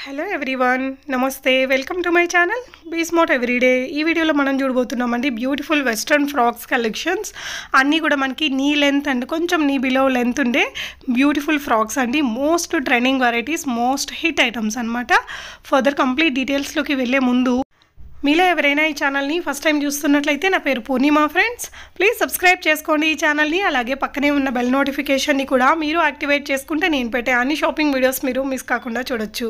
Hello everyone, నమస్తే. Welcome to my channel be smart everyday. ఈ వీడియోలో మనం చూడబోతున్నామండి బ్యూటిఫుల్ వెస్ట్రన్ ఫ్రాక్స్ కలెక్షన్స్. అన్నీ కూడా మనకి నీ లెంత్ అండ్ కొంచెం నీ బిలో లెంత్ ఉండే బ్యూటిఫుల్ ఫ్రాక్స్ అండి. Most trending varieties, most hit items అనమాట. ఫర్దర్ కంప్లీట్ డీటెయిల్స్లోకి వెళ్ళే ముందు మీలో ఎవరైనా ఈ ఛానల్ని ఫస్ట్ టైం చూస్తున్నట్లయితే నా పేరు పూర్ణిమ ఫ్రెండ్స్. ప్లీజ్ సబ్స్క్రైబ్ చేసుకోండి ఈ ఛానల్ని. అలాగే పక్కనే ఉన్న బెల్ నోటిఫికేషన్ని కూడా మీరు యాక్టివేట్ చేసుకుంటే నేను పెట్టే అన్ని షాపింగ్ వీడియోస్ మీరు మిస్ కాకుండా చూడొచ్చు.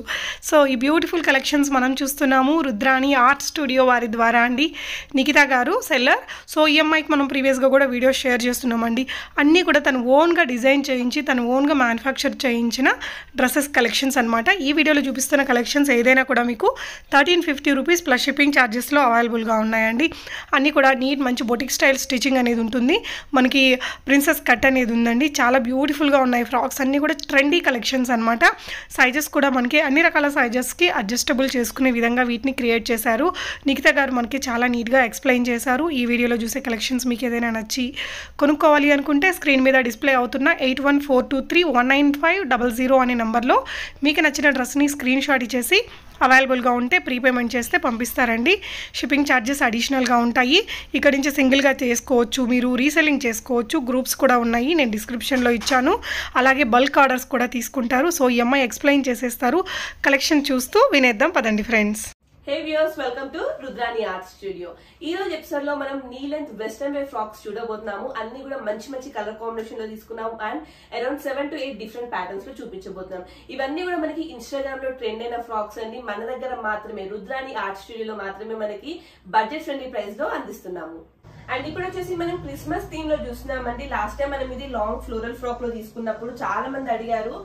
సో ఈ బ్యూటిఫుల్ కలెక్షన్స్ మనం చూస్తున్నాము రుద్రాణి ఆర్ట్ స్టూడియో వారి ద్వారా అండి. నిఖిత గారు సెల్లర్. సో ఈ అమ్మాయికి మనం ప్రీవియస్గా కూడా వీడియోస్ షేర్ చేస్తున్నామండి. అన్నీ కూడా తను ఓన్గా డిజైన్ చేయించి తను ఓన్గా మ్యానుఫ్యాక్చర్ చేయించిన డ్రెస్సెస్ కలెక్షన్స్ అనమాట. ఈ వీడియోలో చూపిస్తున్న కలెక్షన్స్ ఏదైనా కూడా మీకు 1350 రూపీస్ ప్లస్ షిప్పింగ్ ఛార్జెస్లో అవైలబుల్గా ఉన్నాయండి. అన్నీ కూడా నీట్ మంచి బొటిక్ స్టైల్ స్టిచ్చింగ్ అనేది ఉంటుంది. మనకి ప్రిన్సెస్ కట్ అనేది ఉందండి. చాలా బ్యూటిఫుల్గా ఉన్నాయి ఫ్రాక్స్ అన్నీ కూడా ట్రెండీ కలెక్షన్స్ అనమాట. సైజెస్ కూడా మనకి అన్ని రకాల సైజెస్కి అడ్జస్టబుల్ చేసుకునే విధంగా వీటిని క్రియేట్ చేశారు. నిఖిత గారు మనకి చాలా నీట్గా ఎక్స్ప్లెయిన్ చేశారు. ఈ వీడియోలో చూసే కలెక్షన్స్ మీకు ఏదైనా నచ్చి కొనుక్కోవాలి అనుకుంటే స్క్రీన్ మీద డిస్ప్లే అవుతున్న 8142319500 అనే నెంబర్లో మీకు నచ్చిన డ్రెస్ని స్క్రీన్ షాట్ ఇచ్చేసి అవైలబుల్గా ఉంటే ప్రీపేమెంట్ చేస్తే పంపిస్తారండి. షిప్పింగ్ ఛార్జెస్ అడిషనల్గా ఉంటాయి. ఇక్కడ నుంచి సింగిల్గా చేసుకోవచ్చు, మీరు రీసెల్లింగ్ చేసుకోవచ్చు. గ్రూప్స్ కూడా ఉన్నాయి, నేను డిస్క్రిప్షన్లో ఇచ్చాను. అలాగే బల్క్ ఆర్డర్స్ కూడా తీసుకుంటారు. సో ఈ అమ్మాయి ఎక్స్ప్లెయిన్ చేసేస్తారు. కలెక్షన్ చూస్తూ వినేద్దాం పదండి friends. Hey viewers, welcome to Rudrani art studio. ఈ రోజు ఎపిసోడ్ లో మనం knee length western wear frocks చూడబోతున్నాము. అన్ని కూడా మంచి మంచి కలర్ కాంబినేషన్ లో తీసుకున్నాము and around 7 to 8 different patterns లో చూపించబోతున్నాం. ఇవన్నీ కూడా మనకి ఇన్స్టాగ్రామ్ లో ట్రెండ్ అయిన ఫ్రాక్స్ అండి. మన దగ్గర మాత్రమే రుద్రాణి ఆర్ట్ స్టూడియోలో మాత్రమే మనకి బడ్జెట్ ఫ్రెండ్లీ ప్రైస్ లో అందిస్తున్నాము. అండ్ ఇప్పుడు వచ్చేసి మనం క్రిస్మస్ థీమ్ లో చూస్తున్నామండి. లాస్ట్ టైం మనం ఇది లాంగ్ ఫ్లోరల్ ఫ్రాక్ లో తీసుకున్నప్పుడు చాలా మంది అడిగారు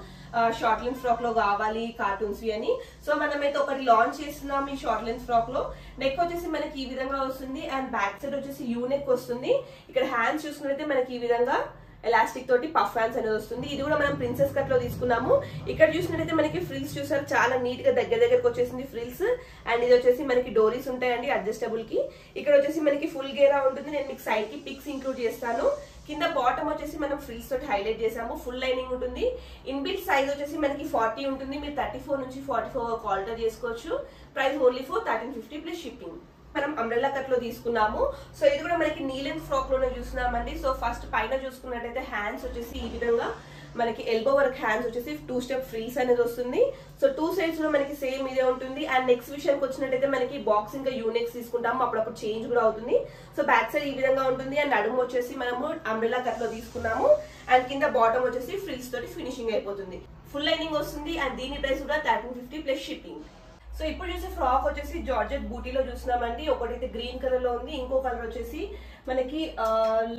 షార్ట్ లెన్స్ ఫ్రాక్ లో కావాలి కార్టూన్స్ అని. సో మనమైతే ఒకటి లాంచ్ చేస్తున్నాం ఈ షార్ట్ లెన్స్ ఫ్రాక్ లో. నెక్ వచ్చేసి మనకి ఈ విధంగా వస్తుంది అండ్ బ్యాక్ సైడ్ వచ్చేసి యూ నెక్ వస్తుంది. ఇక్కడ హ్యాండ్స్ చూసుకున్నట్లయితే మనకి ఈ విధంగా ఎలాస్టిక్ తోటి పఫ్ హ్యాండ్స్ అనేది వస్తుంది. ఇది కూడా మనం ప్రిన్సెస్ కట్ లో తీసుకున్నాము. ఇక్కడ చూసినట్టయితే మనకి ఫ్రిల్స్ చూసారు, చాలా నీట్ గా దగ్గరకు వచ్చేసింది ఫ్రిల్స్. అండ్ ఇది వచ్చేసి మనకి డోరీస్ ఉంటాయండి అడ్జస్టబుల్ కి. ఇక్కడ వచ్చేసి మనకి ఫుల్ గేరా ఉంటుంది. నేను మీకు సైడ్ కి పిక్స్ ఇంక్లూడ్ చేస్తాను. కింద బాటమ్ వచ్చేసి మనం ఫ్రిల్స్ తోటి హైలైట్ చేసాము. ఫుల్ లైనింగ్ ఉంటుంది. ఇన్బిల్ట్ సైజ్ వచ్చేసి మనకి 40 ఉంటుంది. మీరు 34 నుంచి 44 వరకు ఆల్టర్ చేసుకోవచ్చు. Price only for 1350 plus shipping. మనం అంబ్రెల్లా కట్ లో తీసుకున్నాము. సో ఇది కూడా మనకి నీ లెంత్ ఫ్రాక్ లోనే చూస్తున్నామండి. సో ఫస్ట్ పైన చూసుకున్నట్టయితే హ్యాండ్స్ వచ్చేసి ఈ విధంగా మనకి ఎల్బో వర్క్ హ్యాండ్స్ వచ్చేసి 2 స్టెప్ ఫ్రిల్స్ అనేది వస్తుంది. సో 2 సైడ్స్ లో మనకి సేమ్ ఇదే ఉంటుంది. అండ్ నెక్స్ట్ విషయానికి వచ్చినట్టయితే మనకి బాక్స్ ఇంకా యూనెక్స్ తీసుకుంటాము, అప్పుడప్పుడు చేంజ్ కూడా అవుతుంది. సో బ్యాక్ సైడ్ ఈ విధంగా ఉంటుంది. అండ్ నడుము వచ్చేసి మనము అంబ్రెల్లా కట్ లో తీసుకున్నాము. అండ్ కింద బాటమ్ వచ్చేసి ఫ్రిల్స్ తోటి ఫినిషింగ్ అయిపోతుంది. ఫుల్ లైనింగ్ వస్తుంది. అండ్ దీని ప్రైస్ కూడా 1350 ప్లస్ షిప్పింగ్. సో ఇప్పుడు చూసే ఫ్రాక్ వచ్చేసి జార్జెట్ బూటీలో చూస్తున్నామండి. ఒకటైతే గ్రీన్ కలర్ లో ఉంది, ఇంకో కలర్ వచ్చేసి మనకి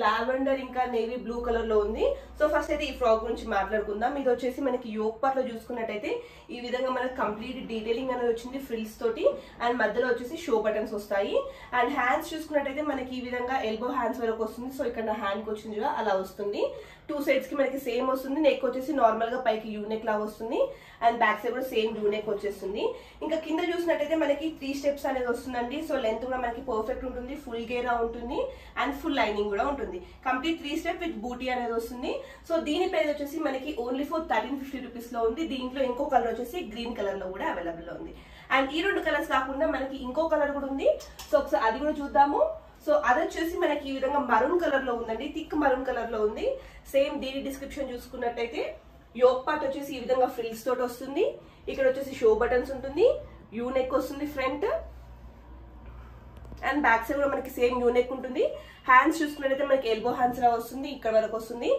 లావెండర్ ఇంకా నేవీ బ్లూ కలర్ లో ఉంది. సో ఫస్ట్ అయితే ఈ ఫ్రాక్ గురించి మాట్లాడుకుందాం. ఇది వచ్చేసి మనకి యోక్ పార్ట్ లో చూసుకున్నట్టయితే ఈ విధంగా మనకి కంప్లీట్ డీటెయిలింగ్ అనేది వచ్చింది ఫ్రిల్స్ తోటి. అండ్ మధ్యలో వచ్చేసి షో బటన్స్ వస్తాయి. అండ్ హ్యాండ్స్ చూసుకున్నట్టయితే మనకి ఈ విధంగా ఎల్బో హ్యాండ్స్ వరకు వస్తుంది. సో ఇక్కడ హ్యాండ్ కి వచ్చింది అలా వస్తుంది. 2 సైడ్స్ కి మనకి సేమ్ వస్తుంది. నెక్ వచ్చేసి నార్మల్ గా పైకి యూనెక్ లాగా వస్తుంది. అండ్ బ్యాక్ సైడ్ కూడా సేమ్ యూనెక్ వచ్చేస్తుంది. ఇంకా కింద చూసినట్టయితే మనకి 3 స్టెప్స్ అనేది వస్తుందండి. సో లెంత్ కూడా మనకి పర్ఫెక్ట్ ఉంటుంది. ఫుల్ గేరా ఉంటుంది అండ్ ఫుల్ లైనింగ్ కూడా ఉంటుంది. కంప్లీట్ 3 స్టెప్ విత్ బూటీ అనేది వస్తుంది. సో దీని ప్రైస్ వచ్చేసి మనకి ఓన్లీ ఫర్ 1350 రూపీస్ లో ఉంది. దీంట్లో ఇంకో కలర్ వచ్చేసి గ్రీన్ కలర్ లో కూడా అవైలబుల్ లో ఉంది. అండ్ ఈ 2 కలర్స్ కాకుండా మనకి ఇంకో కలర్ కూడా ఉంది. సో ఒకసారి అది కూడా చూద్దాము. సో అది వచ్చేసి మనకి ఈ విధంగా మరూన్ కలర్ లో ఉందండి, థిక్ మరూన్ కలర్ లో ఉంది. సేమ్ దీని డిస్క్రిప్షన్ చూసుకున్నట్టయితే యోక్ పార్ట్ వచ్చేసి ఈ విధంగా ఫ్రిల్స్ తోటి వస్తుంది. ఇక్కడ వచ్చేసి షో బటన్స్ ఉంటుంది, యూ నెక్ వస్తుంది ఫ్రంట్. అండ్ బ్యాక్ సైడ్ కూడా మనకి సేమ్ యూ నెక్ ఉంటుంది. హ్యాండ్స్ చూసుకున్నట్టయితే మనకి ఎల్బో హ్యాండ్స్ లా వస్తుంది, ఇక్కడ వరకు వస్తుంది.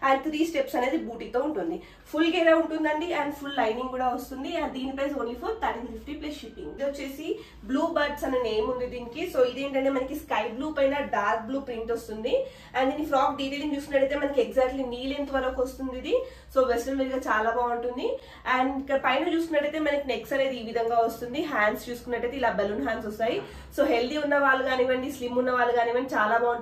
అండ్ 3 స్టెప్స్ అనేది బూటీతో ఉంటుంది. ఫుల్ గేరా ఉంటుందండి అండ్ ఫుల్ లైనింగ్ కూడా వస్తుంది. అండ్ దీని price only for 1350 plus shipping. ఇది వచ్చేసి బ్లూ బర్డ్స్ అనే నేమ్ ఉంది దీనికి. సో ఇదేంటంటే మనకి స్కై బ్లూ పైన డార్క్ బ్లూ ప్రింట్ వస్తుంది. అండ్ దీని ఫ్రాక్ డీటెయిలింగ్ చూసుకున్నట్టయితే మనకి ఎగ్జాక్ట్లీ నీ లెంత్ వరకు వస్తుంది ఇది. సో వెస్ట్రన్ వేర్ గా చాలా బాగుంటుంది. అండ్ ఇక్కడ పైన చూసుకున్నట్టయితే మనకి నెక్స్ అనేది ఈ విధంగా వస్తుంది. హ్యాండ్స్ చూసుకున్నట్టయితే ఇలా బలూన్ హ్యాండ్స్ వస్తాయి. సో హెల్దీ ఉన్న వాళ్ళు కానివ్వండి, స్లిమ్ ఉన్న వాళ్ళు కానివ్వండి చాలా బాగుంటుంది.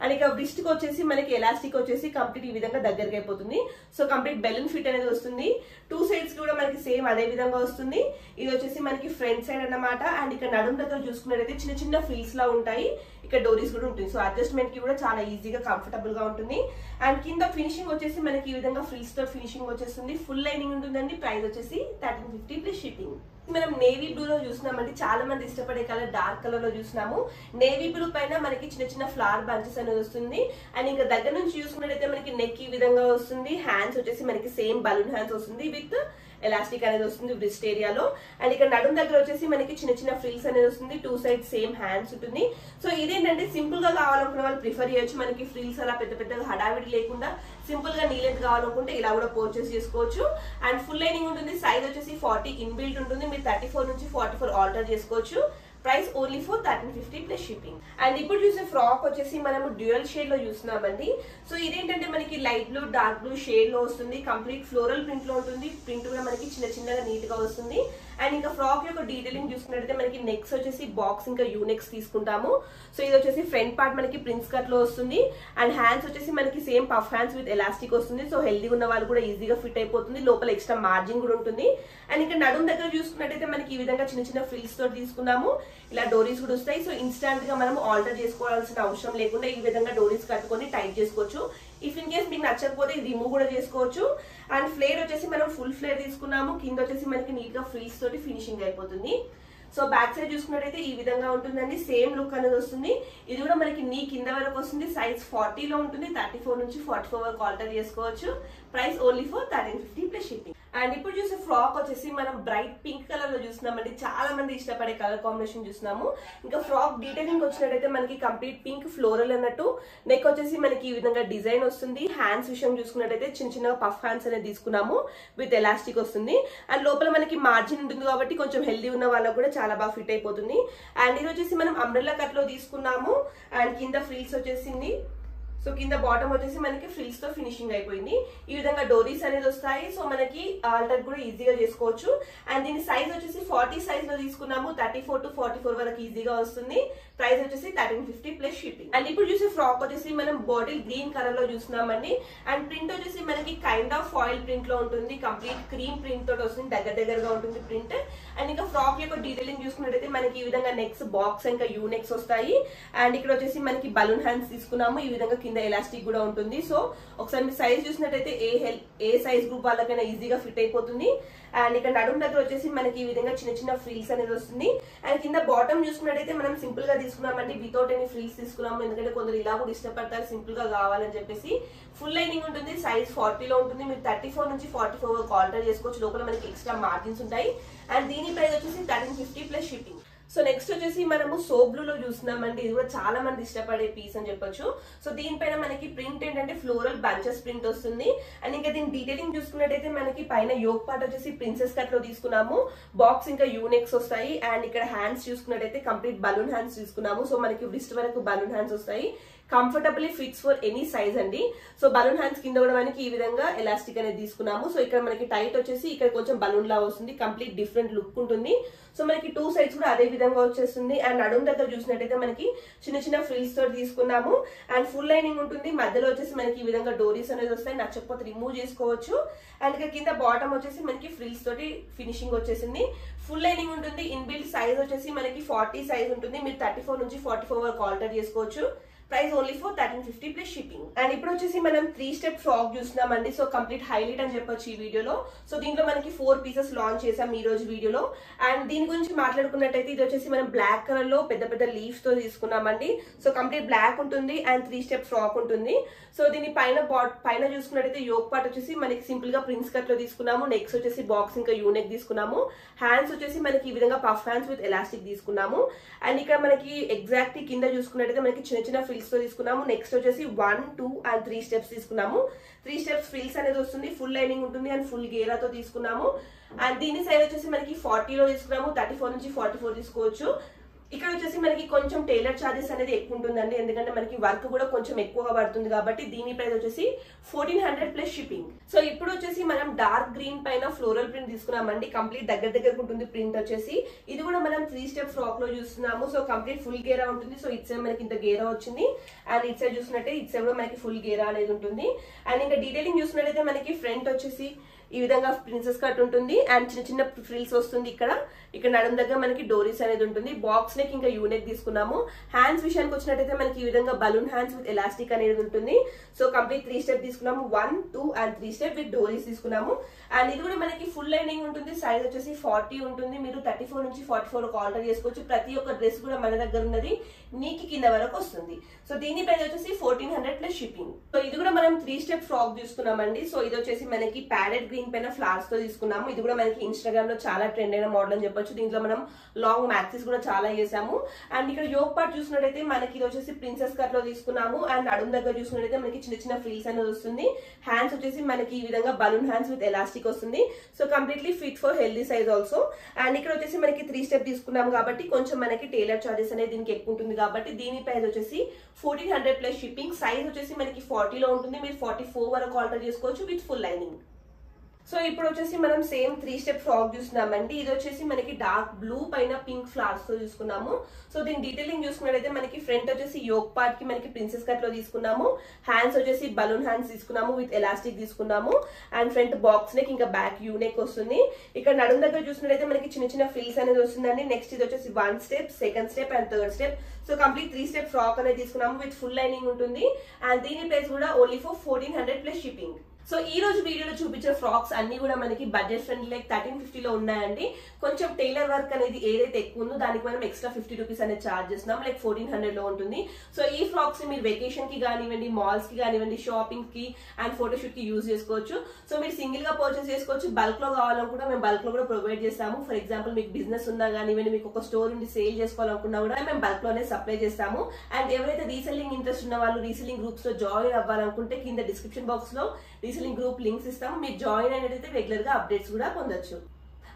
అండ్ ఇక బ్రిస్ట్ కి వచ్చేసి మనకి ఎలాస్టిక్ వచ్చేసి కంప్లీట్ ఈ విధంగా దగ్గరికి అయిపోతుంది. సో కంప్లీట్ బెలూన్ ఫిట్ అనేది వస్తుంది. 2 సైడ్స్ కూడా మనకి సేమ్ అదే విధంగా వస్తుంది. ఇది వచ్చేసి మనకి ఫ్రంట్ సైడ్ అన్నమాట. అండ్ ఇక్కడ నడుము దగ్గర చూసుకున్నట్టయితే చిన్న చిన్న ఫ్రిల్స్ లా ఉంటాయి. ఇక్కడ డోరీస్ కూడా ఉంటుంది. సో అడ్జస్ట్మెంట్ కి కూడా చాలా ఈజీగా కంఫర్టబుల్ గా ఉంటుంది. అండ్ కింద ఫినిషింగ్ వచ్చేసి మనకి ఈ విధంగా ఫ్రిల్స్ తో ఫినిషింగ్ వచ్చేస్తుంది. ఫుల్ లైనింగ్ ఉంటుందండి. ప్రైస్ వచ్చేసి 1350 ప్లస్ షిప్పింగ్. మనం నేవీ బ్లూ లో చూసినామండి, చాలా మంది ఇష్టపడే కలర్ డార్క్ కలర్ లో చూసినాము. నేవీ బ్లూ పైన మనకి చిన్న చిన్న ఫ్లవర్ బంచెస్ అనేది వస్తుంది. అండ్ ఇంకా దగ్గర నుంచి చూసుకున్నట్టయితే మనకి నెక్ ఈ విధంగా వస్తుంది. హ్యాండ్స్ వచ్చేసి మనకి సేమ్ బలూన్ హ్యాండ్స్ వస్తుంది విత్ ఎలాస్టిక్ అనేది వస్తుంది బ్రిస్ట్ ఏరియాలో. అండ్ ఇక్కడ నడుం దగ్గర వచ్చేసి మనకి చిన్న చిన్న ఫ్రిల్స్ అనేది వస్తుంది. 2 సైడ్ సేమ్ హ్యాండ్స్ ఉంటుంది. సో ఇదేంటంటే సింపుల్ గా కావాలనుకున్న వాళ్ళు ప్రిఫర్ చేయొచ్చు. మనకి ఫ్రిల్స్ అలా పెద్ద పెద్దగా హడావిడి లేకుండా సింపుల్ గా నీ లెంత్ కావాలనుకుంటే ఇలా కూడా పర్చేస్ చేసుకోవచ్చు. అండ్ ఫుల్ లైనింగ్ ఉంటుంది. సైజ్ వచ్చేసి 40 ఇన్బిల్ట్ ఉంటుంది. మీరు 34 నుంచి 44 ఆల్టర్ చేసుకోవచ్చు. Price only for 1350 plus shipping. And ఇప్పుడు చూసే ఫ్రాక్ వచ్చేసి మనము డ్యూయల్ షేడ్ లో చూస్తున్నామండి. సో ఇదేంటంటే మనకి light blue dark blue shade లో వస్తుంది. కంప్లీట్ ఫ్లోరల్ ప్రింట్ లో ఉంటుంది. ప్రింట్ కూడా మనకి చిన్న చిన్నగా నీట్ గా వస్తుంది. అండ్ ఇంకా ఫ్రాక్ యొక్క డీటెయిలింగ్ చూసుకున్నట్టయితే మనకి నెక్స్ వచ్చేసి బాక్స్ ఇంకా యూనెక్స్ తీసుకుంటాము. సో ఇది వచ్చేసి ఫ్రంట్ పార్ట్ మనకి ప్రిన్స్ కట్ లో వస్తుంది. అండ్ హ్యాండ్స్ వచ్చేసి మనకి same puff hands with elastic వస్తుంది. సో హెల్దీగా ఉన్న వాళ్ళు కూడా ఈజీగా ఫిట్ అయిపోతుంది. లోపల ఎక్స్ట్రా మార్జిన్ కూడా ఉంటుంది. అండ్ ఇంకా నడుం దగ్గర చూసుకున్నట్టయితే మనకి ఈ విధంగా చిన్న చిన్న ఫ్రిల్స్ తో తీసుకున్నాము. ఇలా డోరీస్ కూడా వస్తాయి. సో ఇన్స్టాంట్ గా మనం ఆల్టర్ చేసుకోవాల్సిన అవసరం లేకుండా ఈ విధంగా డోరీస్ కట్టుకొని టైట్ చేసుకోవచ్చు. ఇఫ్ ఇన్ కేస్ మీకు నచ్చకపోతే రిమూవ్ కూడా చేసుకోవచ్చు. అండ్ ఫ్లేర్ వచ్చేసి మనం ఫుల్ ఫ్లేర్ తీసుకున్నాము. కింద వచ్చేసి మనకి నీట్ గా ఫ్రిల్స్ తోటి ఫినిషింగ్ అయిపోతుంది. సో బ్యాక్ సైడ్ చూసుకున్నట్టయితే ఈ విధంగా ఉంటుందండి. సేమ్ లుక్ అనేది వస్తుంది. ఇది కూడా మనకి నీ కింద వరకు వస్తుంది. సైజ్ 40 లో ఉంటుంది. 34 నుంచి 44 వరకు ఆల్టర్ చేసుకోవచ్చు. Price only for 1350 plus shipping. And ఇప్పుడు చూసే ఫ్రాక్ వచ్చేసి మనం బ్రైట్ పింక్ కలర్ లో చూస్తున్నామండి. చాలా మంది ఇష్టపడే కలర్ కాంబినేషన్ చూస్తున్నాము. ఇంకా ఫ్రాక్ డీటెయిలింగ్ వచ్చినట్టయితే మనకి కంప్లీట్ పింక్ ఫ్లోరల్ అన్నట్టు. నెక్ వచ్చేసి మనకి ఈ విధంగా డిజైన్ వస్తుంది. హ్యాండ్స్ విషయం చూసుకున్నట్టయితే చిన్న చిన్నగా పఫ్ హ్యాండ్స్ అనేది తీసుకున్నాము విత్ ఎలాస్టిక్ వస్తుంది. అండ్ లోపల మనకి మార్జిన్ ఉంటుంది కాబట్టి కొంచెం హెల్దీ ఉన్న వాళ్ళకు కూడా చాలా బాగా ఫిట్ అయిపోతుంది. అండ్ ఇది వచ్చేసి మనం అంబ్రెల్లా కట్ లో తీసుకున్నాము. అండ్ కింద ఫ్రిల్స్ వచ్చేసింది. సో కింద బాటమ్ వచ్చేసి మనకి ఫ్రిల్స్ తో ఫినిషింగ్ అయిపోయింది. ఈ విధంగా డోరీస్ అనేది వస్తాయి. సో మనకి ఆల్టర్ కూడా ఈజీగా చేసుకోవచ్చు. అండ్ దీని సైజ్ వచ్చేసి 40 సైజ్ లో తీసుకున్నాము. 34 to 44 వరకు ఈజీగా వస్తుంది. ప్రైస్ వచ్చేసి 1350 ప్లస్ షిప్పింగ్. అండ్ ఇప్పుడు చూసే ఫ్రాక్ వచ్చేసి మనం బాటిల్ గ్రీన్ కలర్ లో చూస్తున్నామండి. అండ్ ప్రింట్ వచ్చేసి మనకి కైండ్ ఆఫ్ ఫాయిల్ ప్రింట్ లో ఉంటుంది. కంప్లీట్ క్రీమ్ ప్రింట్ తోటి వస్తుంది. దగ్గరగా ఉంటుంది ప్రింట్. అండ్ ఇంకా ఫ్రాక్ యొక్క డీటెయిలింగ్ చూసుకున్నట్టయితే మనకి ఈ విధంగా నెక్స్ బాక్స్ ఇంకా యూనెక్స్ వస్తాయి. అండ్ ఇక్కడ వచ్చేసి మనకి బలూన్ హ్యాండ్స్ తీసుకున్నాము. ఈ విధంగా కింద ఎలాస్టిక్ కూడా ఉంటుంది. సో ఒకసారి మీరు సైజ్ చూసినట్టయితే ఏ సైజ్ గ్రూప్ వాళ్ళకైనా ఈజీగా ఫిట్ అయిపోతుంది. అండ్ ఇక్కడ నడుం దగ్గర వచ్చేసి మనకి ఈ విధంగా చిన్న చిన్న ఫ్రిల్స్ అనేది వస్తుంది. అండ్ కింద బాటమ్ చూసుకున్నట్టయితే మనం సింపుల్ గా తీసుకున్నామండి. వితౌట్ ఎనీ ఫ్రిల్స్ తీసుకున్నాము. ఎందుకంటే కొందరు ఇలా కూడా ఇష్టపడతారు సింపుల్ గా కావాలని చెప్పేసి. ఫుల్ లైనింగ్ ఉంటుంది. సైజ్ 40 లో ఉంటుంది. మీరు 34 నుంచి 44 వరకు ఆల్టర్ చేసుకోవచ్చు. లోపల మనకి ఎక్స్ట్రా మార్జిన్స్ ఉంటాయి. అండ్ దీని ప్రైస్ వచ్చేసి 1350 ప్లస్ షిప్పింగ్. సో నెక్స్ట్ వచ్చేసి మనము సోప్ బ్లూ లో చూస్తున్నామండి. ఇది కూడా చాలా మంది ఇష్టపడే పీస్ అని చెప్పొచ్చు. సో దీనిపైన మనకి ప్రింట్ ఏంటంటే ఫ్లోరల్ బంచెస్ ప్రింట్ వస్తుంది. అండ్ ఇంకా దీని డీటెయిలింగ్ చూసుకున్నట్టయితే మనకి పైన యోక్ పార్ట్ వచ్చేసి ప్రిన్సెస్ కట్ లో తీసుకున్నాము. బాక్స్ ఇంకా యూనెక్స్ వస్తాయి. అండ్ ఇక్కడ హ్యాండ్స్ చూసుకున్నట్టయితే కంప్లీట్ బలూన్ హ్యాండ్స్ తీసుకున్నాము. సో మనకి రిస్ట్ వరకు బలూన్ హ్యాండ్స్ వస్తాయి. Comfortably fits for any size అండి. సో బలూన్ హ్యాండ్స్ కింద కూడా మనకి ఈ విధంగా ఎలాస్టిక్ అనేది తీసుకున్నాము. సో ఇక్కడ మనకి టైట్ వచ్చేసి ఇక్కడ కొంచెం బలూన్ లా వస్తుంది. కంప్లీట్ డిఫరెంట్ లుక్ ఉంటుంది. సో మనకి 2 సైడ్స్ కూడా అదే విధంగా వచ్చేస్తుంది. అండ్ నడుం దగ్గర చూసినట్టయితే మనకి చిన్న చిన్న ఫ్రిల్స్ తోటి తీసుకున్నాము. అండ్ ఫుల్ లైనింగ్ ఉంటుంది. మధ్యలో వచ్చేసి మనకి ఈ విధంగా డోరీస్ అనేది వస్తాయి. నచ్చకపోతే రిమూవ్ చేసుకోవచ్చు. అండ్ ఇక్కడ కింద బాటమ్ వచ్చేసి మనకి ఫ్రిల్స్ తోటి ఫినిషింగ్ వచ్చేసింది. ఫుల్ లైనింగ్ ఉంటుంది. ఇన్బిల్ట్ సైజ్ వచ్చేసి మనకి 40 సైజ్ ఉంటుంది. మీరు 34 నుంచి 44 వరకు ఆల్టర్ చేసుకోవచ్చు. Price only for 1350 plus shipping. And ఇప్పుడు వచ్చేసి మనం 3 స్టెప్ ఫ్రాక్ చూస్తున్నామండి. సో కంప్లీట్ హైలైట్ అని చెప్పొచ్చు ఈ వీడియోలో. సో దీంట్లో మనకి 4 పీసెస్ లాంచ్ చేసాం ఈ రోజు వీడియోలో. అండ్ దీని గురించి మాట్లాడుకున్నట్టయితే ఇది వచ్చేసి మనం బ్లాక్ కలర్ లో పెద్ద పెద్ద లీవ్స్ తో తీసుకున్నామండి. సో కంప్లీట్ బ్లాక్ ఉంటుంది. అండ్ 3 స్టెప్ ఫ్రాక్ ఉంటుంది. సో దీని పైన చూసుకున్నట్టయితే యోక్ పార్ట్ వచ్చేసి మనకి సింపుల్ గా ప్రిన్స్ కట్ లో తీసుకున్నాము. నెక్స్ట్ వచ్చేసి బాక్స్ ఇంకా యూనెక్ తీసుకున్నాము. హ్యాండ్స్ వచ్చేసి మనకి ఈ విధంగా పఫ్ హ్యాండ్స్ విత్ ఎలాస్టిక్ తీసుకున్నాము. అండ్ ఇక్కడ మనకి ఎగ్జాక్ట్ కింద చూసుకున్నట్టయితే మనకి చిన్న చిన్న ఫ్రిల్స్ తో తీసుకున్నాము. నెక్స్ట్ వచ్చేసి 1, 2 and 3 స్టెప్స్ తీసుకున్నాము. 3 స్టెప్స్ ఫ్రిల్స్ అనేది వస్తుంది. ఫుల్ లైనింగ్ ఉంటుంది. అండ్ ఫుల్ గేరాతో తీసుకున్నాము. అండ్ దీని సైజ్ వచ్చేసి మనకి 40 లో తీసుకున్నాము. 34 నుంచి 44 తీసుకోవచ్చు. ఇక్కడ వచ్చేసి మనకి కొంచెం టైలర్ చార్జెస్ అనేది ఎక్కువ ఉంటుందండి. ఎందుకంటే మనకి వర్క్ కూడా కొంచెం ఎక్కువగా పడుతుంది కాబట్టి దీని ప్రైస్ వచ్చేసి 1400 ప్లస్ షిప్పింగ్. సో ఇప్పుడు వచ్చేసి మనం డార్క్ గ్రీన్ పైన ఫ్లోరల్ ప్రింట్ తీసుకున్నామండి. కంప్లీట్ దగ్గరకు ఉంటుంది ప్రింట్ వచ్చేసి. ఇది కూడా మనం 3 స్టెప్ ఫ్రాక్ లో చూస్తున్నాము. సో కంప్లీట్ ఫుల్ గేరా ఉంటుంది. సో ఇట్ సైడ్ మనకి ఇంత గేరా వచ్చింది. అండ్ ఇట్ సైడ్ చూసినట్టే ఇట్ సైడ్ కూడా మనకి ఫుల్ గేరా అనేది ఉంటుంది. అండ్ ఇంకా డీటెయిలింగ్ చూసినట్టయితే మనకి ఫ్రంట్ వచ్చేసి ఈ విధంగా ప్రిన్సెస్ కట్ ఉంటుంది అండ్ చిన్న చిన్న ఫ్రిల్స్ వస్తుంది. ఇక్కడ నడుం దగ్గర మనకి డోరీస్ అనేది ఉంటుంది. బాక్స్ నెక్ ఇంకా యూ నెక్ తీసుకున్నాము. హ్యాండ్స్ విషయానికి వచ్చినట్టయితే మనకి ఈ విధంగా బలూన్ హ్యాండ్స్ విత్ ఎలాస్టిక్ అనేది ఉంటుంది. సో కంప్లీట్ 3 స్టెప్ తీసుకున్నాము. 1, 2 and 3 స్టెప్ విత్ డోరీస్ తీసుకున్నాము. అండ్ ఇది కూడా మనకి ఫుల్ లైనింగ్ ఉంటుంది. సైజ్ వచ్చేసి 40 ఉంటుంది. మీరు 34 నుంచి 44 ఆర్డర్ చేసుకోవచ్చు. ప్రతి ఒక్క డ్రెస్ కూడా మన దగ్గర ఉన్నది నీకి కింద వరకు వస్తుంది. సో దీని ప్రైస్ వచ్చేసి 1400 ప్లస్ షిప్పింగ్. సో ఇది కూడా మనం 3 స్టెప్ ఫ్రాక్ తీసుకున్నామండి. సో ఇది వచ్చేసి మనకి ప్యారెట్ గ్రీన్ పైన ఫ్లవర్స్ తో తీసుకున్నాము. ఇది కూడా మనకి ఇన్స్టాగ్రామ్ లో చాలా ట్రెండ్ అయిన మోడల్ అని చెప్పొచ్చు. దీంట్లో మనం లాంగ్ మ్యాక్సీస్ కూడా చాలా చేసాము. అండ్ ఇక్కడ యోక్ పార్ట్ చూసినట్టయితే మనకి ఇది వచ్చేసి ప్రిన్సెస్ కట్ లో తీసుకున్నాము. అండ్ నడుం దగ్గర చూసినట్టయితే మనకి చిన్న చిన్న ఫ్రిల్స్ అనేది వస్తుంది. హ్యాండ్స్ వచ్చేసి మనకి ఈ విధంగా బలూన్ హ్యాండ్స్ విత్ ఎలాస్టిక్ వస్తుంది. So completely fit for healthy size also. And ఇక్కడ వచ్చేసి మనకి 3 స్టెప్ తీసుకున్నాం కాబట్టి కొంచెం మనకి టైలర్ చార్జెస్ అనేది దీనికి ఎక్కువ ఉంటుంది కాబట్టి దీని ప్రైస్ వచ్చేసి 1400 ప్లస్ షిప్పింగ్. సైజ్ వచ్చేసి మనకి 40 లో ఉంటుంది. మీరు 44 వరకు ఆర్డర్ చేసుకోవచ్చు విత్ ఫుల్ లైనింగ్. సో ఇప్పుడు వచ్చేసి మనం సేమ్ 3 స్టెప్ ఫ్రాక్ చూస్తున్నామండి. ఇది వచ్చేసి మనకి డార్క్ బ్లూ పైన పింక్ ఫ్లవర్స్ తో తీసుకున్నాము. సో దీని డీటెయిలింగ్ చూసుకున్నట్టయితే మనకి ఫ్రంట్ వచ్చేసి యోక్ పార్ట్ కి మనకి ప్రిన్సెస్ కట్ లో తీసుకున్నాము. హ్యాండ్స్ వచ్చేసి బలూన్ హ్యాండ్స్ తీసుకున్నాము విత్ ఎలాస్టిక్ తీసుకున్నాము. అండ్ ఫ్రంట్ బాక్స్ నెక్ ఇంకా బ్యాక్ యూ నెక్ వస్తుంది. ఇక్కడ నడుం దగ్గర చూసినట్టయితే మనకి చిన్న చిన్న ఫ్రిల్స్ అనేది వస్తుందండి. నెక్స్ట్ ఇది వచ్చేసి 1 step, 2nd step and 3rd step. So complete 3 step frock అనేది తీసుకున్నాము విత్ ఫుల్ లైనింగ్ ఉంటుంది. అండ్ దీని ప్రైస్ కూడా only for 1400 plus shipping. So ఈ రోజు వీడియోలో చూపించే ఫ్రాక్స్ అన్ని కూడా మనకి బడ్జెట్ ఫ్రెండ్లీ లైక్ 1350 లో ఉన్నాయండి. కొంచెం టైలర్ వర్క్ అనేది ఏదైతే ఎక్కువ ఉందో దానికి మనం ఎక్స్ట్రా 50 రూపీస్ అనేది చార్జ్ చేస్తున్నాం. లైక్ 1400 లో ఉంటుంది. సో ఈ ఫ్రాక్స్ మీరు వెకేషన్ కి కానివ్వండి, మాల్స్ కి కానివ్వండి, షాపింగ్ కి అండ్ ఫోటోషూట్ కి యూజ్ చేసుకోవచ్చు. సో మీరు సింగిల్ గా పర్చేస్ చేసుకోవచ్చు. బల్క్ లో కావాలనుకుంటే మేము బల్క్ లో కూడా ప్రొవైడ్ చేస్తాము. ఫర్ ఎగ్జాంపుల్ మీకు బిజినెస్ ఉన్నా కానివ్వండి, మీకు ఒక స్టోర్ ఉండి సేల్ చేసుకోవాలనుకున్నా కూడా మేము బల్క్ లోనే సప్లై చేస్తాము. అండ్ ఎవరైతే రీసెల్లింగ్ ఇంట్రెస్ట్ ఉన్న వాళ్ళు రీసెల్లింగ్ గ్రూప్స్ లో జాయిన్ అవ్వాలనుకుంటే కింద డిస్క్రిప్షన్ బాక్స్ లో రీసెల్లింగ్ గ్రూప్ లింక్స్ ఇస్తాము. మీరు జాయిన్ అయినట్టయితే రెగ్యులర్ గా అప్డేట్స్ కూడా పొందొచ్చు.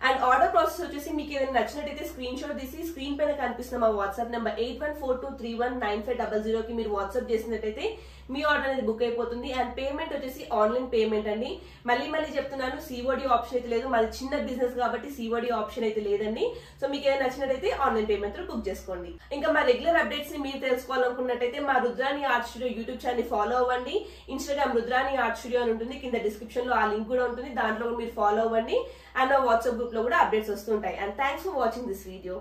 అండ్ ఆర్డర్ ప్రాసెస్ వచ్చేసి మీకు ఏదైనా నచ్చినట్టయితే స్క్రీన్ షాట్ తీసి స్క్రీన్ పైన కనిపిస్తున్న మా వాట్సాప్ నెంబర్ 8142319500 కి మీరు వాట్సాప్ చేసినట్టయితే మీ ఆర్డర్ అనేది బుక్ అయిపోతుంది. అండ్ పేమెంట్ వచ్చేసి ఆన్లైన్ పేమెంట్ అండి. మళ్ళీ చెప్తున్నాను, సిఓడి ఆప్షన్ అయితే లేదు. మాది చిన్న బిజినెస్ కాబట్టి సిఓడి ఆప్షన్ అయితే లేదండి. సో మీకు ఏదైనా నచ్చినట్టయితే ఆన్లైన్ పేమెంట్ తో బుక్ చేసుకోండి. ఇంకా మా రెగ్యులర్ అప్డేట్స్ ని మీరు తెలుసుకోవాలనుకున్నట్టయితే మా Rudrani art studio YouTube channel follow అవ్వండి. ఇన్స్టాగ్రామ్ రుద్రాని ఆర్ట్ స్టూడియో అని ఉంటుంది. కింద డిస్క్రిప్షన్ లో ఆ లింక్ కూడా ఉంటుంది. దాంట్లో మీరు ఫాలో అవ్వండి. అండ్ మా వాట్సాప్ గ్రూప్ లో కూడా అప్డేట్స్ వస్తుంటాయి. And thanks for watching this video.